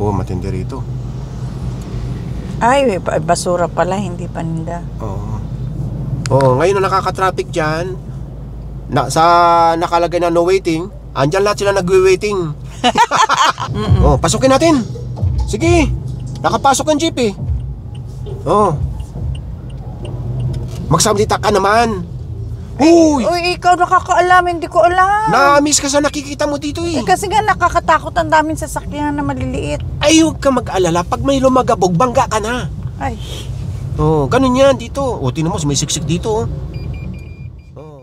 Oo, matindi rito. Ay, basura pala, hindi paninda. Oo. Oo, ngayon na nakaka-traffic dyan, nakalagay na no waiting, andyan lahat sila nagwe-waiting. Oh, pasukin natin. Sige, nakapasok ang jeep eh. Oh. Magsalita ka naman. Uy! Uy, ikaw nakakaalam, hindi ko alam. Na-miss ka sa nakikita mo dito eh. Kasi nga nakakatakot ang daming sasakyan na maliliit. Ay, huwag ka mag-alala. Pag may lumagabog, bangga ka na. Ay. Oh, ganun yan dito. O, tinan mo, may siksik dito. Oh.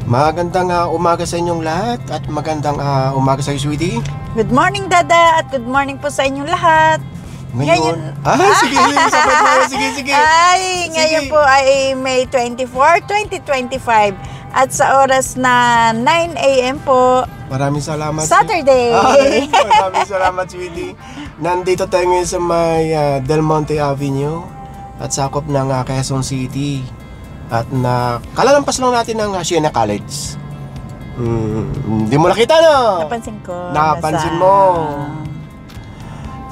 Magandang umaga sa inyong lahat at magandang umaga sa iyo, sweetie. Good morning, Dada, at good morning po sa inyong lahat. Ngayon, sige, sabay tayo, sige. Ay, ngayon po ay May 24, 2025. At sa oras na 9 a.m. po, maraming salamat. Saturday. Ay, maraming salamat, sweetie. Nandito tayo ngayon sa may Del Monte Avenue at sakop ng Quezon City. At kalalampas lang natin ng Siena College. Hindi mo nakita, no? Napansin ko. Napansin mo.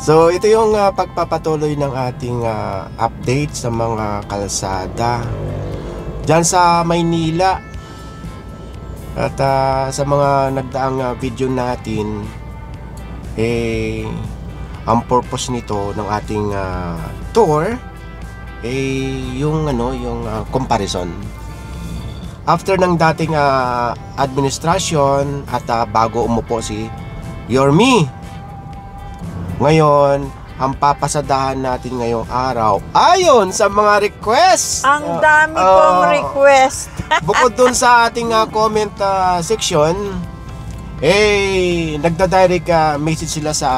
So, ito yung pagpapatuloy ng ating update sa mga kalsada diyan sa Maynila. At sa mga nagdaang video natin, ang purpose nito ng ating tour yung comparison after ng dating administrasyon at bago umupo si Yorme. Ngayon, ang papasadahan natin ngayong araw ayon sa mga request. Ang dami pong request. Bukod dun sa ating comment section, nagda-direct message sila sa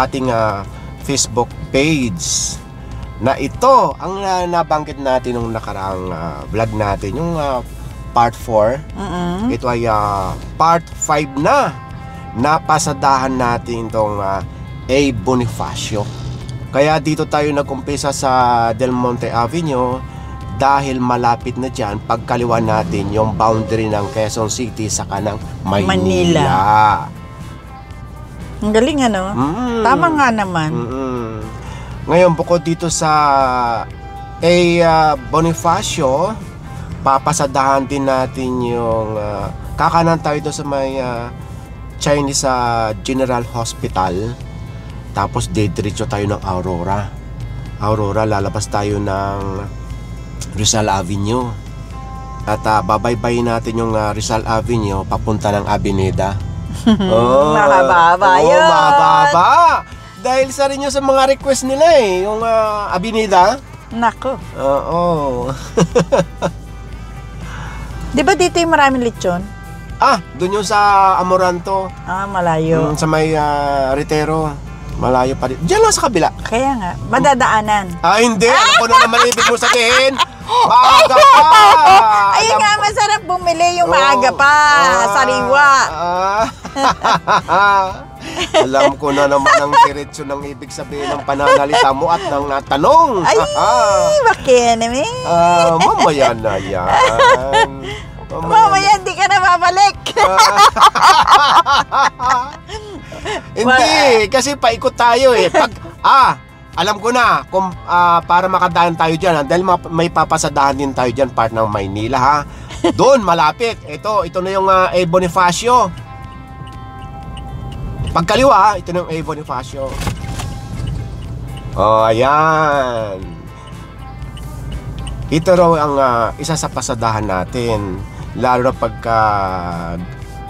ating Facebook page na ito ang nabanggit natin nung nakaraang vlog natin, yung part 4. Ito ay part 5 na. Napasadahan natin itong A. Bonifacio. Kaya dito tayo nag-umpisa sa Del Monte Avenue dahil malapit na dyan pagkaliwa natin yung boundary ng Quezon City sa kanang Manila. Ang galing, ano? Tama nga naman. Ngayon, bukod dito sa Bonifacio, papasadahan din natin yung kakanan tayo doon sa may Chinese General Hospital. Tapos diretso tayo ng Aurora. Lalabas tayo ng Rizal Avenue. At babaybayin natin yung Rizal Avenue papunta ng Avenida. Mahaba yun. Mahaba. Dahil sa rin yun sa mga request nila yung Avenida. Nako. Oo. Di ba dito yung maraming lechon? Doon yung sa Amoranto. Malayo. Sa may Retero. Malayo pa rin. Diyan lang sa kabila. Kaya nga, madadaanan. Hindi. Alam ko na naman ibig mo sabihin. Maaga pa. Ayun nga, masarap bumili yung maaga pa. Sariwa. Alam ko na naman ang diretso ng ibig sabihin ng pananalita mo at ng tanong. Ay, bakit naman? Mamaya na yan. Mamaya hindi ka na babalik. Hindi, kasi paikot tayo Pag, alam ko na kung para makadaan tayo dyan, dahil may papasadahan din tayo dyan, part ng Maynila, ha. Doon, malapit. Ito na yung A. Bonifacio. Pagkaliwa, ito na yung A. Bonifacio. Ayan. Ito raw ang isa sa pasadahan natin. Lalo na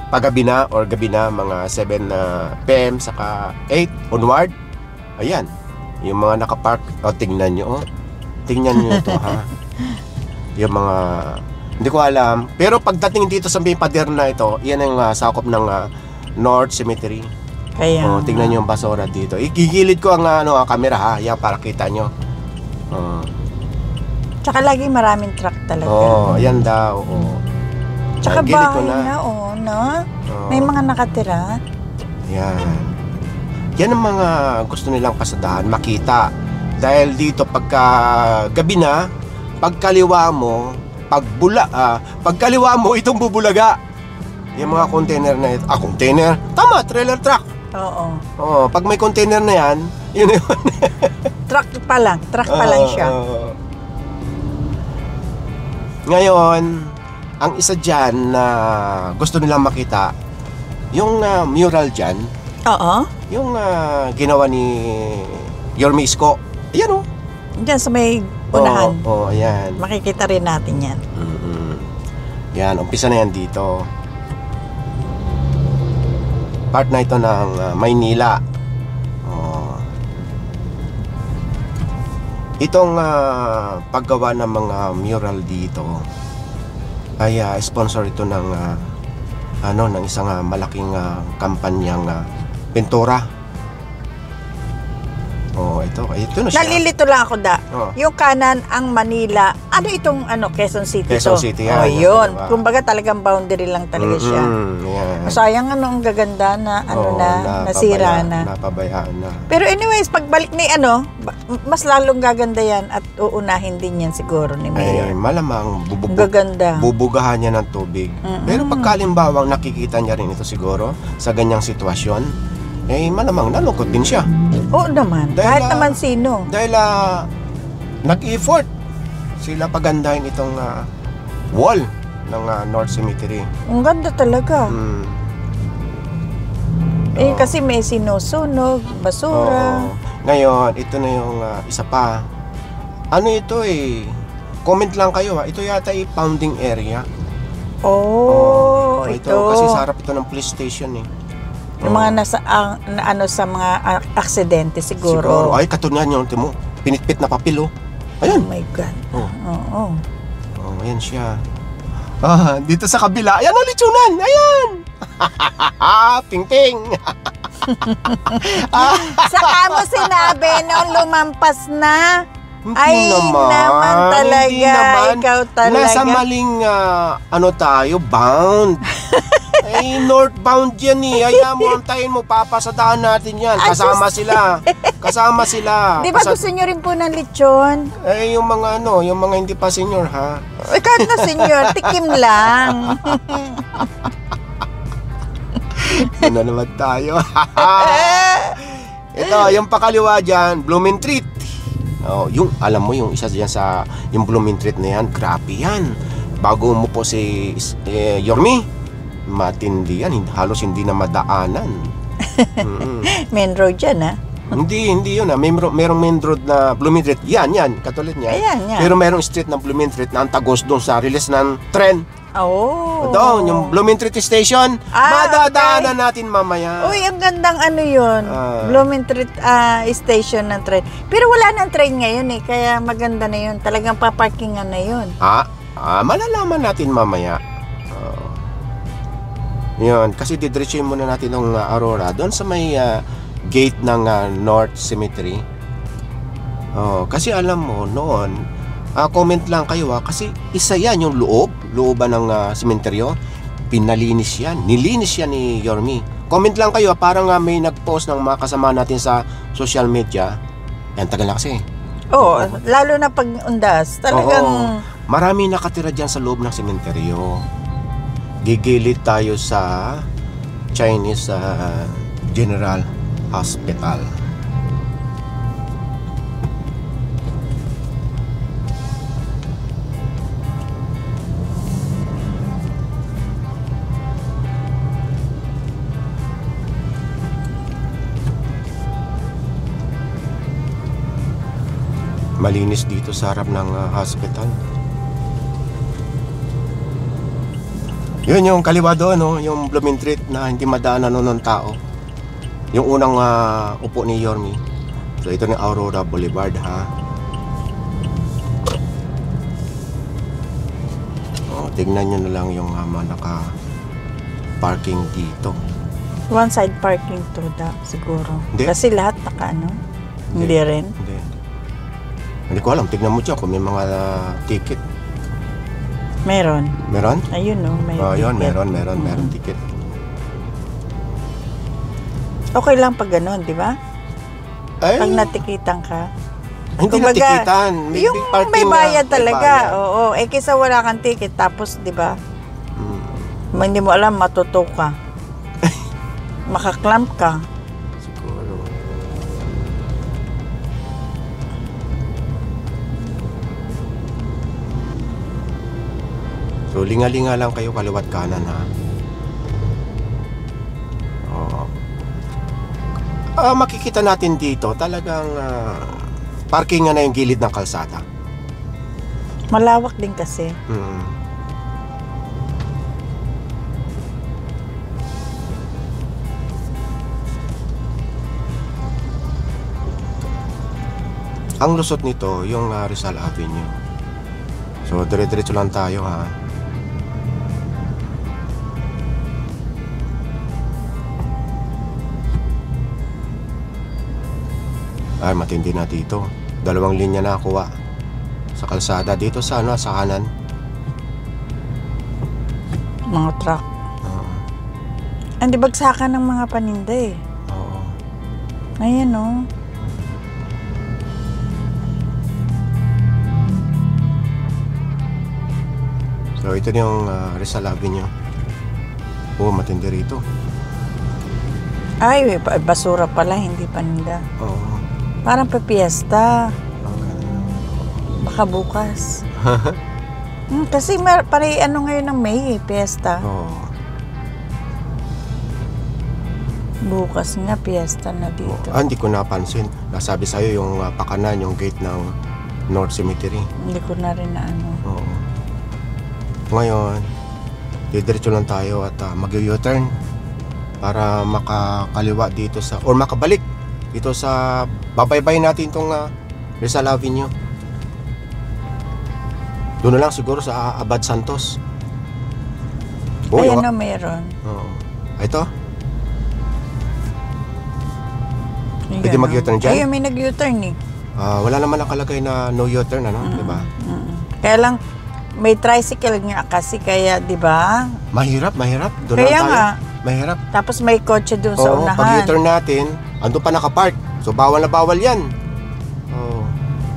paggabi na or gabi na, mga 7 PM saka 8 onward. Ayan, yung mga nakapark. Tingnan nyo. Tingnan nyo ito, ha. Yung mga, hindi ko alam. Pero pagdating dito sa may pader na ito, yan ang sakop ng North Cemetery. Kaya tingnan nyo yung basura dito. Igigilid ko ang camera, ha. Yan, para kita nyo. Tsaka lagi maraming truck talaga. Ayan daw. Tsaka Gilid ko bahay na, no? May mga nakatira. Yan. Yan ang mga gusto nilang pasadahan, makita. Dahil dito pagka gabi na, pagkaliwa mo, pagkaliwa mo, itong bubulaga. Yung mga container na ito. Container? Tama, trailer truck. Oo, pag may container na yan, yun yun. Truck pa lang siya. Ngayon, ang isa dyan na gusto nilang makita, yung mural dyan, yung ginawa ni Yorme Isko. Ayan Diyan sa may unahan. Ayan. Makikita rin natin yan. Yan, umpisa na yan dito. Part na ito ng Maynila. Itong paggawa ng mga mural dito ay sponsor ito ng ng isang malaking kampanyang pintura. Ito na siya. Nalilito lang ako yung kanan ang Manila. Ano itong Quezon City Quezon City yan. Yun. Kumbaga talagang boundary lang talaga siya. Yan. Sayang ang gaganda na nasira na. Napabayaan na. Pero anyways, pagbalik ni mas lalong gaganda yan at uunahin din yan siguro ni Mayor. Ay, malamang gaganda. Bubugahan niya ng tubig. Pero pagkalimbawang nakikita niya rin ito siguro sa ganyang sitwasyon, malamang nalungkot din siya. Oo naman. Kahit naman sino. Dahil nag-effort sila pagandahin itong wall ng North Cemetery. Ang ganda talaga. Kasi may sinusunog, basura. Ngayon, ito na yung isa pa. Ano ito comment lang kayo Ito yata pounding area. Ito. Kasi sa harap ito ng police station Yung mga sa mga aksidente siguro. Ay, katulad yun, mo. Pinitpit na papel, Ayan. Oh my God. Ayan siya. Dito sa kabila. Ayan, lechonan. Ayan. Ping-ping. Saka mo sinabi nung lumampas na. Hindi naman. Ikaw talaga. Nasa maling, tayo, bound. Northbound yan Ayaw mo, antayin mo, papasadahan natin yan. Kasama sila. Di ba gusto nyo rin po ng lechon? Yung mga hindi pa senior, ha? Kahit na senior, tikim lang. Yun na naman tayo. Ito, yung pakaliwa dyan, Blooming Treat. Alam mo, yung isa dyan sa yung Blooming Treat na yan, grabe yan. Bago mo po si Yorme, matindi yan, halos hindi na madaanan. Main road yan Hindi yun merong main road na Blooming Treat. Yan, katulad niya. Ayan. Pero merong street ng Blooming Treat na ang tagos doon sa release ng tren. Doon, yung Blooming Treat Station, madadaanan natin mamaya. Uy, ang gandang yun. Blooming Treat Station ng tren. Pero wala ng train ngayon kaya maganda na yun. Talagang paparkingan na yun. Malalaman natin mamaya. Yun, kasi didiretsuhin muna natin ng Aurora doon sa may gate ng North Cemetery. Kasi alam mo, noon, comment lang kayo kasi isa yan yung looban ng sementeryo. Pinalinis yan, nilinis yan ni Yorme. Comment lang kayo, parang may nag-post ng mga kasama natin sa social media. Yan, tagal na kasi. Lalo na pag undas. Talagang marami nakatira dyan sa loob ng sementeryo. Gigilid tayo sa Chinese General Hospital. Malinis dito sa harap ng hospital. Yun yung kaliwa doon, yung Blooming Treat na hindi madaanan ng tao. Yung unang upo ni Yorme. So ito ni Aurora Boulevard, ha. Tignan nyo na lang yung naka-parking dito. one side parking to siguro. Hindi. Kasi lahat Hindi rin. Hindi ko alam, tignan mo dyan kung may mga ticket. Meron. Meron? Ayun, no? May Yun, ticket. meron ticket. Okay lang pag ganun, di ba? Ay, Pag natikitan ka. hindi kumbaga, natikitan. Yung parking may bayad na, talaga. may bayad. Oo. Kaysa wala kang ticket, tapos, di ba? Hindi mo alam, matuto ka. Makaklamp ka. Siguro. So, linga-linga lang kayo kaliwat kanan, ha? Oo. Makikita natin dito, talagang parking na yung gilid ng kalsada. Malawak din kasi. Ang lusot nito, yung Rizal Avenue. So, dire-diretso lang tayo, ha? Ay, matindi na dito. 2 linya na kuha sa kalsada. Dito sa kanan. Mga truck. Hindi bagsakan ng mga paninda eh. Oo. Ayan, oh. So, ito na yung Rizal Avenue. Matindi rito. Ay, basura pala, hindi paninda. Oo. Parang papiesta. Baka bukas. Kasi ngayon ng May, piyesta. Oo. Bukas nga, piyesta na dito. Hindi ko napansin. Nasabi sa'yo yung pakanan, yung gate ng North Cemetery. Hindi ko na rin na ano. Oo. Ngayon, didiretso lang tayo at mag-U-turn para makakaliwa dito sa, or makabalik dito sa, babaybay natin itong Rizal Avenue. Doon na lang siguro sa Abad Santos. Ayan na, mayroon. Oo. Ito? Pwede mag-U-turn dyan? Ayun, may nag-U-turn eh. Wala naman nakalagay na no U-turn, ano? Diba? Kaya lang, may tricycle nga kasi, kaya, di ba? Mahirap. Doon Kaya lang tayo. nga. Mahirap. Tapos may kotse doon sa unahan. Pag U-turn natin, ando pa nakapark. So, bawal na bawal yan. Oo.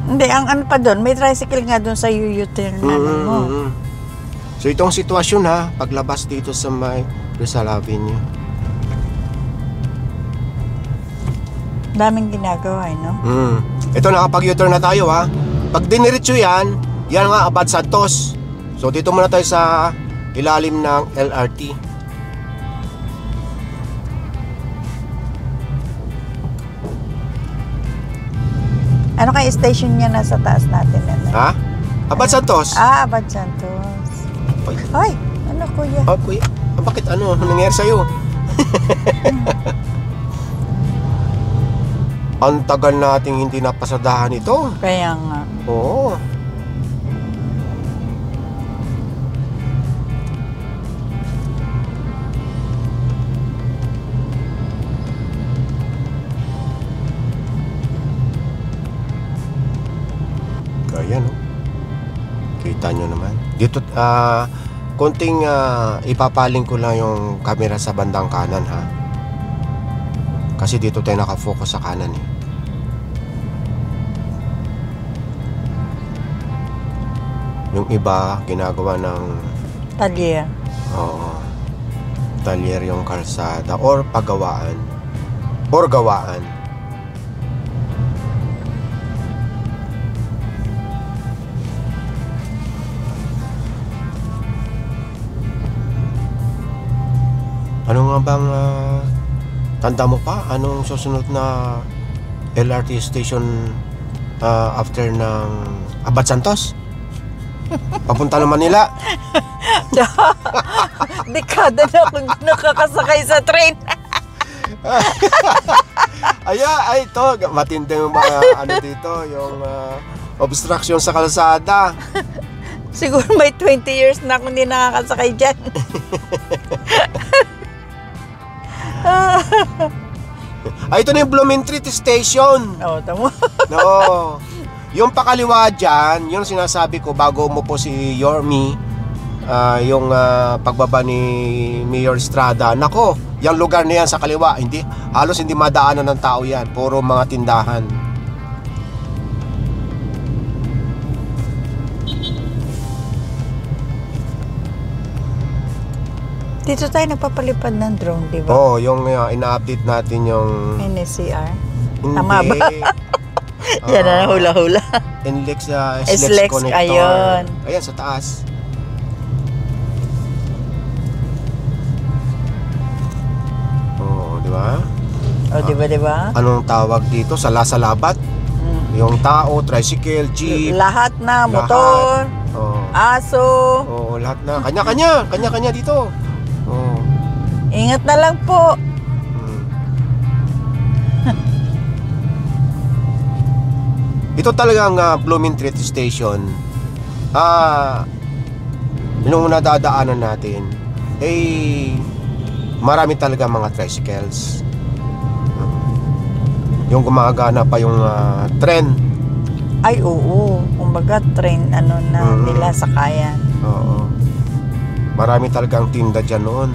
Hindi, ang ano pa doon, may tricycle nga doon sa U-turn mo. So, itong sitwasyon, ha, paglabas dito sa may Rizal Avenue. Daming ginagawa, no? Ito, nakapag U-turn na tayo, ha. Pag diniretso yan nga Abad Santos. So, dito muna tayo sa ilalim ng LRT. Ano kaya station niya nasa taas natin? Ano? Ha? Abad Santos? Abad Santos. Ay, ano kuya? Kuya, bakit ano? Ano nangyari sa'yo? Ang tagal nating hindi napasadahan ito. Kaya nga. Oo. Kaya no. Kita nyo naman. Dito, konting ipapaling ko lang yung camera sa bandang kanan, ha. Kasi dito tayo nakafocus sa kanan eh. Yung iba ginagawa ng Talyer. Oo. Talyer yung kalsada or pagawaan or gawaan. Ano nga bang tanda mo pa? Anong susunod na LRT station after ng Abad Santos? Papunta naman nila. Dekada na akong nakakasakay sa train. Ay, ito. Matindi yung mga ano dito, yung obstruction sa kalsada. Siguro may 20 years na akong hindi nakakasakay dyan. Ito na yung Blumentritt Station. Oo, tamo. No. Yung pakaliwa dyan, yung sinasabi ko bago mo po si Yormi, yung pagbaba ni Mayor Estrada. Nako, yung lugar na yan sa kaliwa, halos hindi madaanan ng tao yan. Puro mga tindahan. Dito tayo nagpapalipad ng drone, di ba? Oo, yung ina-update natin yung NSCR. hindi, Tama ba? Yan na, hula-hula. NLEX, SLEX, connector. ayun. Ayan, sa taas. Oo, di ba? O, di ba? Anong tawag dito? Sala-salabat? Yung tao, tricycle, jeep. Lahat na, motor, Oo. aso. Oo, lahat na. Kanya-kanya dito. Oo. Ingat na lang po. Ito talagang Blooming Treat Station. Nung nadadaanan natin, marami talaga mga tricycles. Yung gumagana pa yung tren. Ay, oo. Kumbaga, train, nila sakayan. Oo. Marami talagang tinda dyan noon.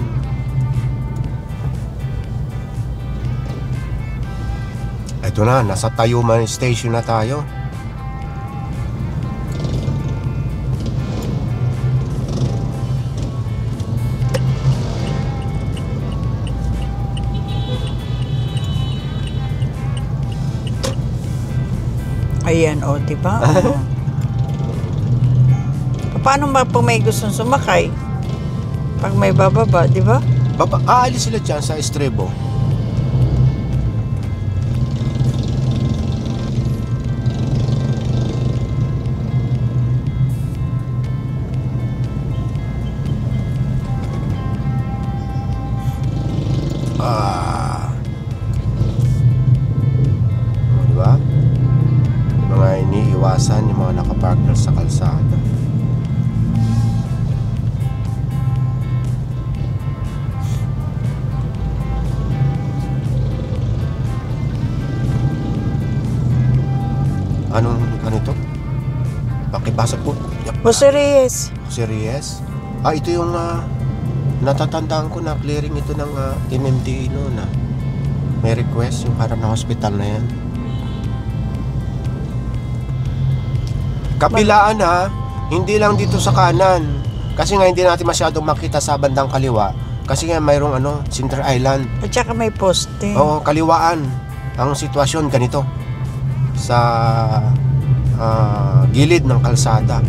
Ito na, nasa Tayuman Station na tayo. Ayan, o, diba? Paano ba kung may gustong sumakay? Pag may bababa, diba? Aalis sila dyan sa Estrebo. Diba? Mga iniiwasan yung mga nakaparkner sa kalsada. Ano ito? Pakibasa po. Jose Reyes. Jose Reyes? Ito yung natatandaan ko na clearing ito ng MMDA noon na may request yung harap ng hospital na yan. Kabilaan hindi lang dito sa kanan. Kasi nga hindi natin masyadong makita sa bandang kaliwa. Kasi nga mayroong Center Island. At saka may poste. Oo, kaliwaan. Ang sitwasyon ganito. Sa gilid ng kalsada.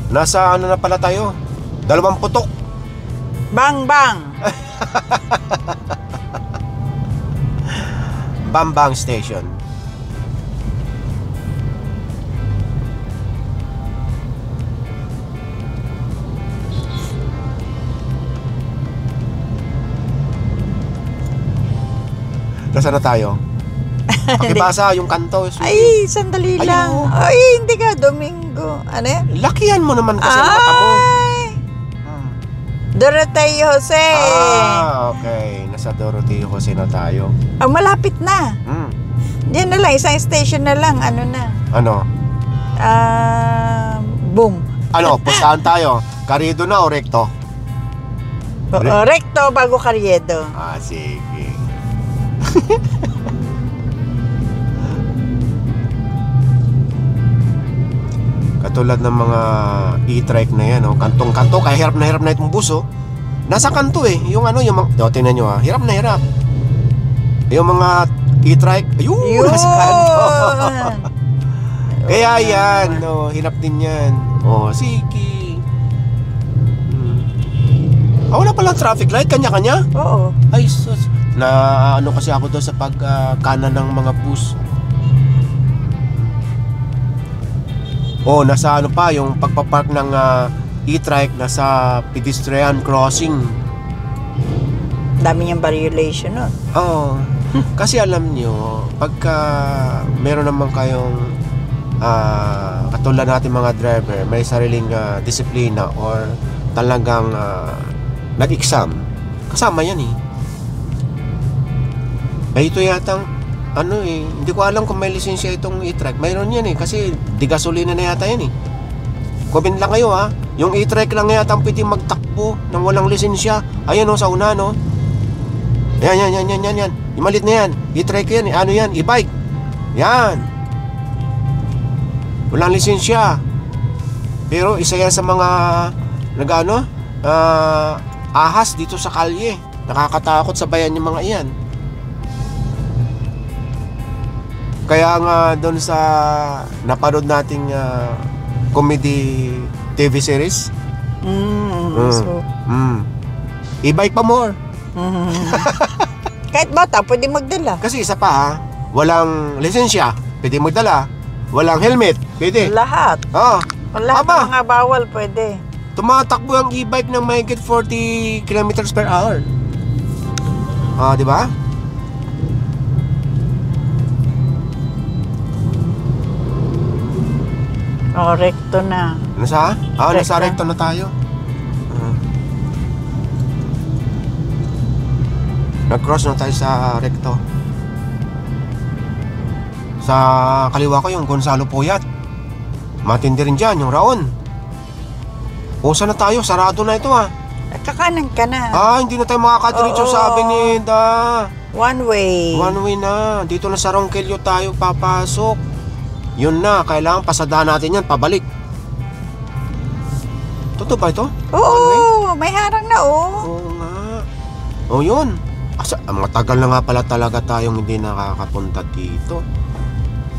Nasa na pala tayo? 2 putok. Bang, bang! Bambang Station. Nasaan na tayo? Pakibasa yung kanto. Ay, sandali lang. Ayun. Ay, hindi ka, Domingo. Ano yan? Lakihan mo naman kasi ang mata mo. Ay! Doroteo Jose. Okay. Nasa Doroteo Jose na tayo. Malapit na. Diyan na lang, isang station na lang. Ano na? Ano? Boom. Pustahan tayo? Karido na o recto? Recto bago Carriedo. Sige. Katulad ng mga e-trike na yan, kantong-kanto, kaya hirap na itong buso. Nasa kanto yung tingnan nyo hirap na hirap. Yung mga e-trike, ayun, nasa kanto. Kaya yan, hirap din yan. Sige. Wala palang traffic light, kanya-kanya? Oo. Ay, sus. Na kasi ako doon sa pagkanan ng mga bus. Nasa pa yung pagpapark ng e-trike nasa pedestrian crossing. Dami niyang variolation nun. Kasi alam nyo, pagka meron naman kayong katulad natin mga driver, may sariling disiplina or talagang nag-exam, kasama yan Ito yatang ano eh, hindi ko alam kung may lisensya itong e-trike. Mayroon yan eh, kasi di gasolina na yata yan eh. Comment lang kayo ha. Yung e-trike lang yata ang pwede magtakbo nang walang lisensya. Ayan o, sa una no. Yan. Yung malit na yan. E-trike yan, ano yan, e-bike. Yan. Walang lisensya. Pero isa yan sa mga nag-ano, ahas dito sa kalye. Nakakatakot sa bayan yung mga iyan. Kaya nga doon sa napanood nating comedy TV series. So, E-bike pa more. kahit bata, pwede magdala. Kasi isa pa ha, walang lisensya, pwede magdala. Walang helmet, pwede. Lahat. Oh, Lahat aba, ng mga bawal pwede. tumatakbo ang e-bike ng mahigit 40 kilometers per hour. Di ba? Rekto na. Nasa? Nasa Rekto. recto na tayo. Nag-cross na tayo sa recto. Sa kaliwa ko yung Gonzalo Puyat. Matindi rin dyan, yung Raon. Usa na tayo, sarado na ito ha. Kakanan ka na. Hindi na tayo makakadiretso Oo. sa Avenida. One way. One way na. Dito na sa Ronquillo tayo papasok. Yun na, kailangan pasadahan natin yan, pabalik. Totoo ba ito? Oo, may harang na Oo nga. Yun. Matagal na nga pala talaga tayong hindi nakakapunta dito.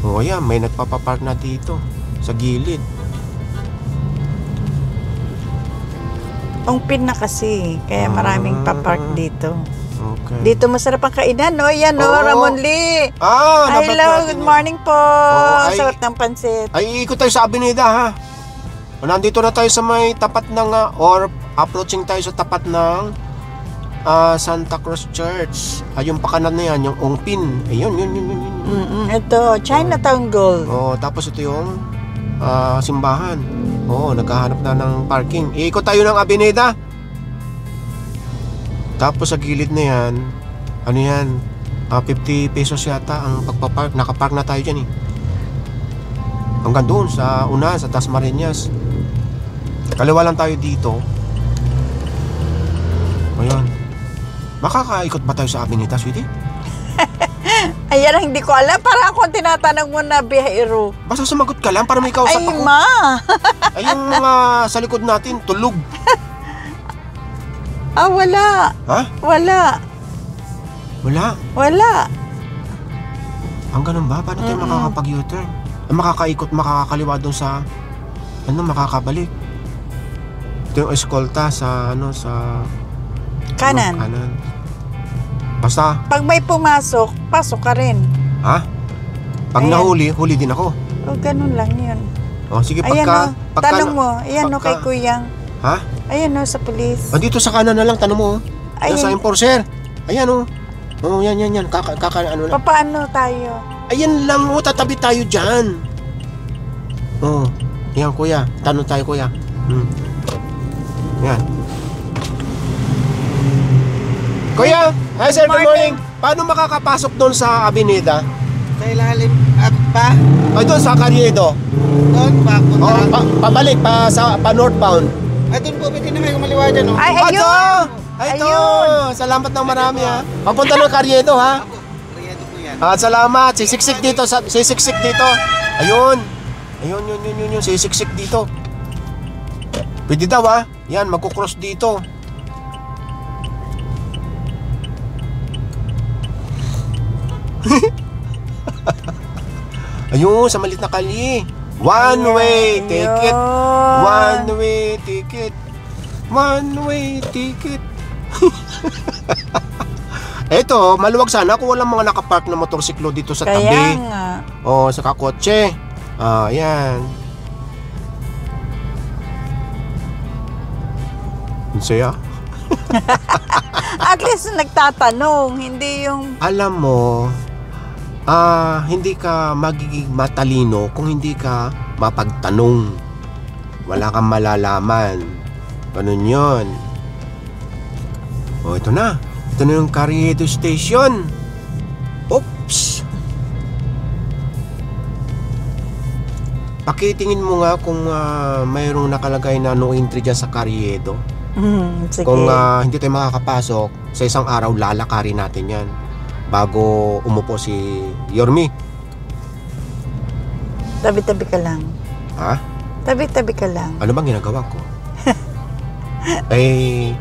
Yan, may nagpapapark na dito sa gilid. Ungpin na kasi, kaya maraming papark dito. Okay. Dito masarap ang kainan, no? Yan, no? Oo. Ramon Lee. Dapat Hello, natin good yan. morning po. Oo, Sarap ng pansit. Ay, ikot tayo sa Avenida ha. Nandito na tayo sa may tapat ng or approaching tayo sa tapat ng Santa Cruz Church. Yung pakanan na yan, yung Ungpin. Ayun, yun. Ito, Chinatown Gold. Tapos ito yung simbahan. Naghahanap na ng parking. Iikot tayo ng Avenida. Tapos sa gilid na yan, ano yan, 50 pesos yata ang pagpapark. Nakapark na tayo dyan eh. Hanggang doon sa una, sa Tasmariñas. Kaliwa lang tayo dito. Ayan. Makakaikot ba tayo sa Avenida, sweetie? Ayan ang hindi ko alam. Para ako tinatanong mo na biyahero. Basta sumagot ka lang para may kausap Ay, ako. ma. Ay, yung mga sa likod natin, tulog. Wala. Ha? Wala. Wala. Ang ganun ba? Paano tayo makakapag-U-turn? Makakaikot, makakaliwa doon sa makakabalik. Ito yung eskolta sa sa Kanan. kanan. Basta, Pag may pumasok, pasok ka rin. ha? Pag Ayan. nahuli, huli din ako. Ganun lang yun. Sige, Ayan pagka... o, tanong mo. Ayan o, kay Kuyang. Ha? Ayan o, sa pulis. Dito sa kanan na lang, tanong mo. Ayun. Sa enforcer. Ayan o. Yan. Ano lang. Paano tayo? Ayan lang o, tatabi tayo dyan. Yan kuya. Tanong tayo kuya. Yan. Kuya, hi sir, good morning. Paano makakapasok doon sa Avenida? Sa ilalim pa? Doon sa Carriedo. Doon pa? Pabalik pa northbound. Doon po, pwede na kayo kumaliwa dyan, no? Ay, ayun! Ito! Ayun. Salamat ng marami ha. Papunta ng Carriedo ha. Ako, Riyado po yan. Salamat. Sisiksik dito. Sisiksik dito. Ayun. Ayun. Sisiksik dito. Pwede daw ha. Yan, magkukross dito. Ayun, sa malit na kali. One way ticket. One way ticket. One way ticket. Eto, maluwag sana kung walang mga nakapark na motorsiklo dito sa Kaya tabi. nga. O, sa kakotse. Ayan. Ang saya. At least nagtatanong, hindi yung... Alam mo, hindi ka magiging matalino kung hindi ka mapagtanong. Wala kang malalaman. Ganun yun. O, ito na. Ito na yung Carriedo Station. Oops! pakitingin mo nga kung mayroong nakalagay na no entry dyan sa Carriedo. Sige. Kung hindi tayo makakapasok, sa isang araw lalakarin natin yan bago umupo si Yormi. Tabi-tabi ka lang. Ha? Tabi-tabi ka lang. Ano bang ginagawa ko? Ay,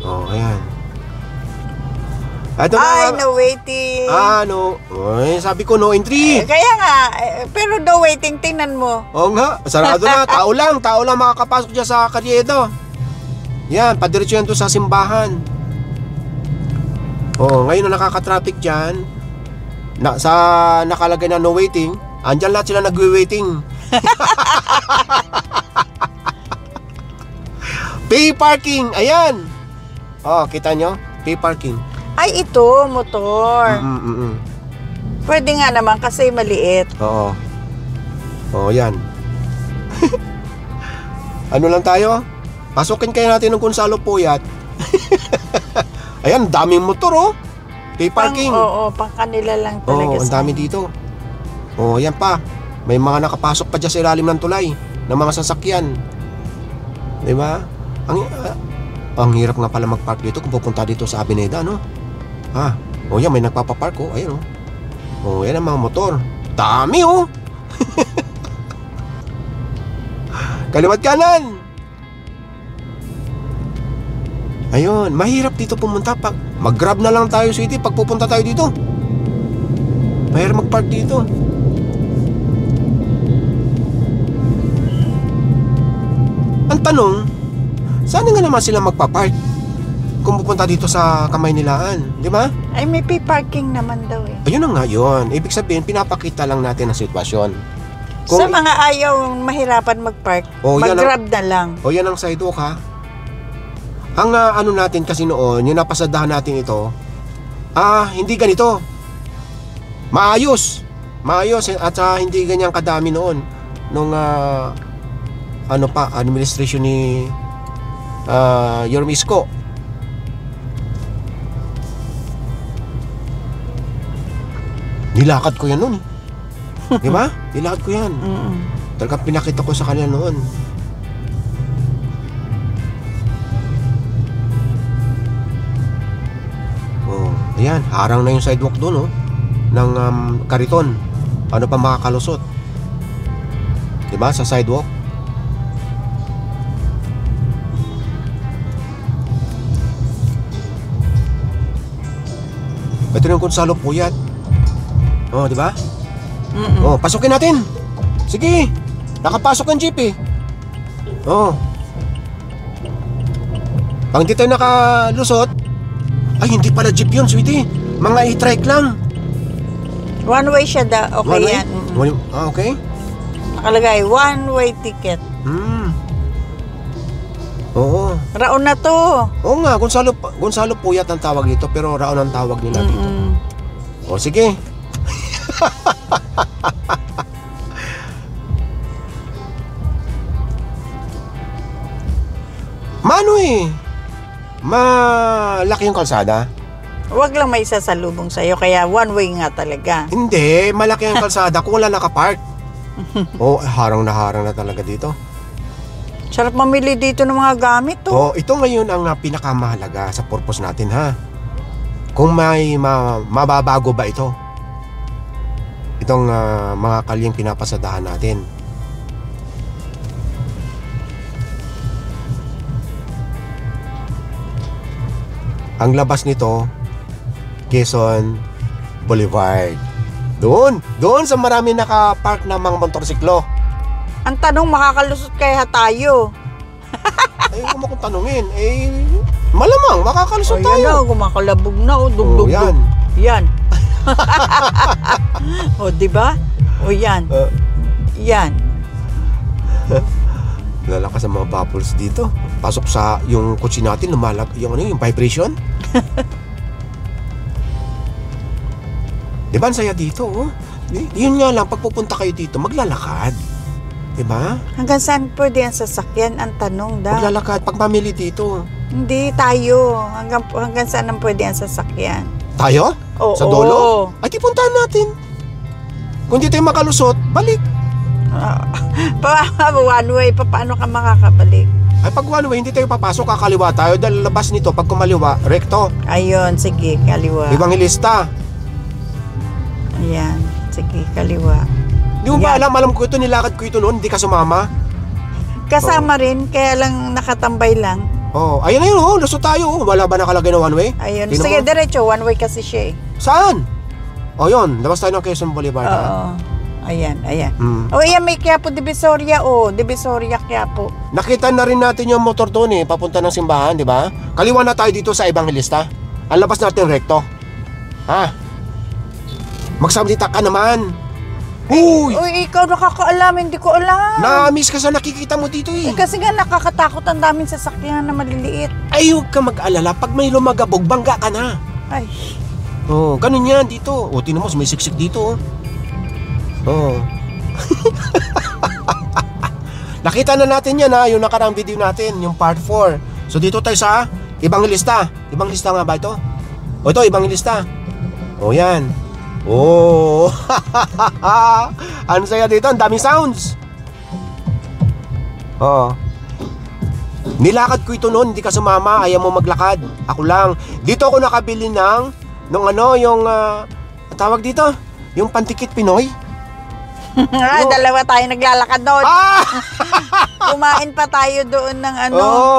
ayan. Ito Ay, na. no waiting. No. Ay, sabi ko no entry. Kaya nga, pero no waiting, tingnan mo. Oo nga, sarado na. Tao lang makakapasok dyan sa Carriedo. Yan, padiretso yan doon sa simbahan. Ngayon na nakaka-traffic dyan. Nakalagay na no waiting. Andyan lahat sila nagwi-waiting. Pay parking, ayan. Kita nyo? Pay parking. Ay, ito, motor. Pwede nga naman kasi maliit. Yan. Ano lang tayo? Pasukin kayo natin ng Gonzalo Puyat. Ayan, daming motor Pay parking. Pang kanila lang talaga. Ang dami dito. Yan pa. May mga nakapasok pa dyan sa ilalim ng tulay ng mga sasakyan. Diba? Ang hirap nga pala mag-park dito kung pupunta dito sa Avenida, no? Yan, may nagpapapark, Ayan, yan ang mga motor. Dami, Kaliwat kanan. Ayun, mahirap dito pumunta. Mag-grab na lang tayo, sweetie, pag pupunta tayo dito. Mahirap mag-park dito. Ang tanong, saan nga naman sila magpapark kung pupunta dito sa Kamaynilaan, di ba? Ay, may pay parking naman daw Ayun na nga yun. Ibig sabihin, pinapakita lang natin ang sitwasyon. Sa mga ayaw mahirapan mag-park, mag-grab na lang. Yan ang sidewalk, ha? Ang ano natin kasi noon, yung napasadahan natin ito, hindi ganito. Maayos at hindi ganyang kadami noon nung administration ni Yorme Isko. Nilakad ko yan noon. Di ba? Nilakad ko yan. Talagang pinakita ko sa kanila noon. Ayan, harang na yung sidewalk doon ng kariton. Ano pa makakalusot? Diba? Sa sidewalk. Ito yung Gonzalo Puyat. Diba? Pasukin natin. Sige. Nakapasok ang jeep Pag hindi tayo nakalusot, ay hindi pala jeep yun, sweetie. Mga e-trike lang. One way siya okay yan. Okay. Nakalagay, one way ticket. Oo. Raon na to. Oo nga, Gonzalo Puyat ang tawag dito, pero Raon ang tawag nila dito. Sige. Malaki yung kalsada. Huwag lang may sasalubong sa'yo, kaya one way nga talaga. Hindi, malaki ang kalsada kung wala nakapark. Harang na talaga dito. Sarap mamili dito ng mga gamit ito ngayon ang pinakamahalaga sa purpose natin, ha. Kung may mababago ba ito, itong mga kalyeng pinapasadahan natin. Ang labas nito, Quezon Boulevard. Doon sa marami nakapark na mga motorsiklo. Ang tanong, makakalusot kaya tayo? Kung mo kung tanungin, malamang makakalusot tayo. Yan na, kumakalabog na, dugdug. Yan. Diba? Yan. Yan. Lalakas ang mga bubbles dito. Pasok sa yung kotse natin, yung vibration. Diba, ang saya dito, Yun nga lang, pag pupunta kayo dito, maglalakad. Diba? Hanggang saan pwede ang sasakyan? Ang tanong daw. Maglalakad, pag mamili dito. Hindi, tayo. Hanggang saan ang pwede ang sasakyan? Tayo? Oo. Sa dulo? Ay, di puntahan natin. Kung di tayo makalusot, balik. One way, paano ka makakabalik? Ay, pag one way, hindi tayo papasok, kakaliwa tayo. Dahil labas nito, pag kumaliwa, rekto. Ayun, sige, kaliwa. Ebanghelista. Ayan, sige, kaliwa. Di mo ba Yan. alam ko ito, nilakad ko ito noon, hindi ka sumama. Kasama rin, kaya lang nakatambay lang. Oh, ayun, lusot tayo. Wala ba nakalagay na one way? Ayun, Tingnan sige, mo. diretso, one way kasi siya eh. Saan? O yun, labas tayo ng Quezon Boulevard. ha? Oo. Ayan. Mm. O, ayan, may Quiapo Divisoria, Divisoria, Quiapo. Nakita na rin natin yung motor doon papunta ng simbahan, di ba? Kaliwa na tayo dito sa Ebanghelista. Ang labas natin rekto. Ha? Magsalita ka naman. Uy! Uy, ikaw nakakaalam, hindi ko alam. Na-miss ka sa nakikita mo dito Kasi nga nakakatakot ang daming sasakyan na maliliit. Ay, huwag ka mag-alala. Pag may lumagabog, bangga ka na. Ay, Oh, ganun yan dito. O, tinan mo, may siksik dito. Oh. Nakita na natin yan yung nakaraang video natin, yung part 4. So dito tayo sa Ebanghelista. Ebanghelista nga ba ito? O ito, Ebanghelista. O yan. Oh. Ano saya dito? Ang daming sounds. Oo. Nilakad ko ito noon, hindi ka sumama, ayaw mo maglakad. Ako lang. Dito ako nakabili yung tawag dito, yung pantikit Pinoy. dalawa tayo naglalakad doon. Kumain pa tayo doon ng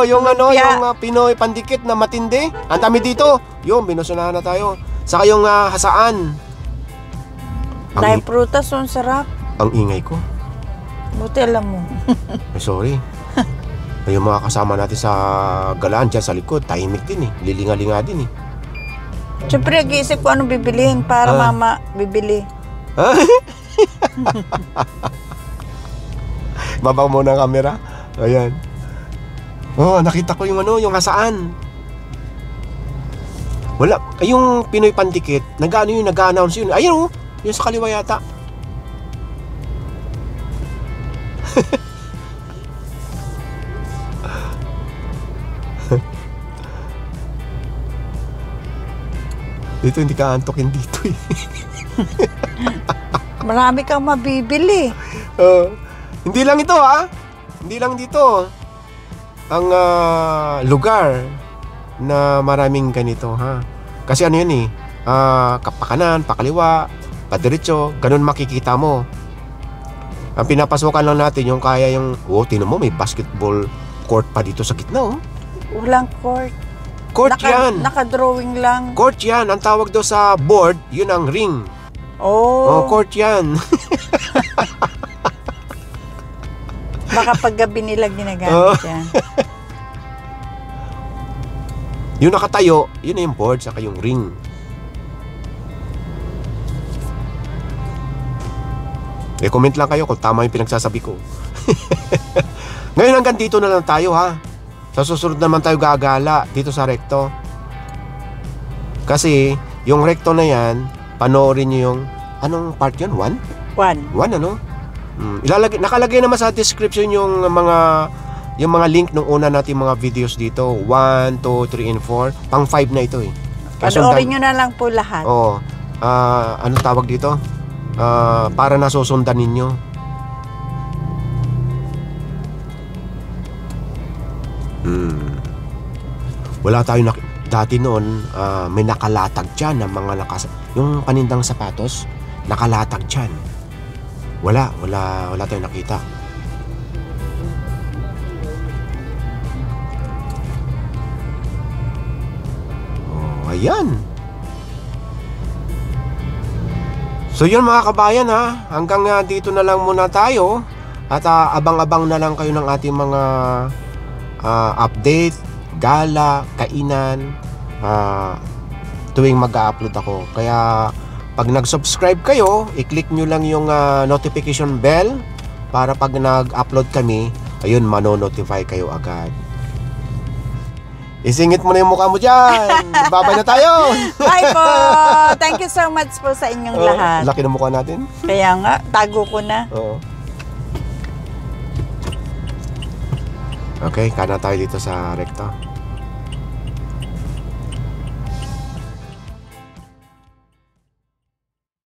yung lumpia. Pinoy pandikit na matindi. Ang dami dito. Yung binusunahan na tayo. Saka yung hasaan. Dahil prutas, ang sarap. Ang ingay ko. Buti alam mo. Ay, sorry. Yung mga kasama natin sa galaan dyan sa likod, tahimik din lilinga-linga din Siyempre, nag-iisip ko anong bibilihin para mama bibili. Baba muna ang camera. Ayan. Oh, nakita ko yung yung hasaan. Wala, yung Pinoy pandikit, nag-announce yun. Ayun yung sa kaliwa yata. Dito hindi ka antokin dito Marami kang mabibili. Hindi lang ito Hindi lang dito ang lugar na maraming ganito Kasi ano yun kapakanan, pakaliwa, padiretso, ganun makikita mo. Ang pinapasukan lang natin yung kaya yung tinan mo may basketball court pa dito sa gitna Walang court. Court yan. Naka-drawing lang. Court yan. Ang tawag daw sa board, yun ang ring. Oh, court yan. Baka paggabi nila ginagamit yan. Yung nakatayo, yun na yung board, saka yung ring. Comment lang kayo kung tama yung pinagsasabi ko. Ngayon hanggang dito na lang tayo Sa susunod naman tayo gagala dito sa rekto. Kasi yung rekto na yan, panoorin nyo yung anong part yun? 1? 1 ano? Nakalagay naman sa description yung mga link nung una natin mga videos dito. 1, 2, 3, and 4. Pang 5 na ito Panoorin nyo na lang po lahat. Anong tawag dito? Para nasusundan ninyo. Wala tayo dati noon, may nakalatag dyan ng mga yung panindang sapatos, nakalatag dyan. Wala tayong nakita. Ayan. So yun mga kabayan hanggang dito na lang muna tayo. At abang-abang na lang kayo ng ating mga update, gala, kainan tuwing mag-upload ako. Kaya pag nag-subscribe kayo, i-click nyo lang yung notification bell para pag nag-upload kami, ayun, mano-notify kayo agad. Isingit mo na yung mukha mo dyan. Babay na tayo. Bye po. Thank you so much po sa inyong lahat. Laki ng mukha natin. Kaya nga, tago ko na. Okay, kana tayo dito sa rekto.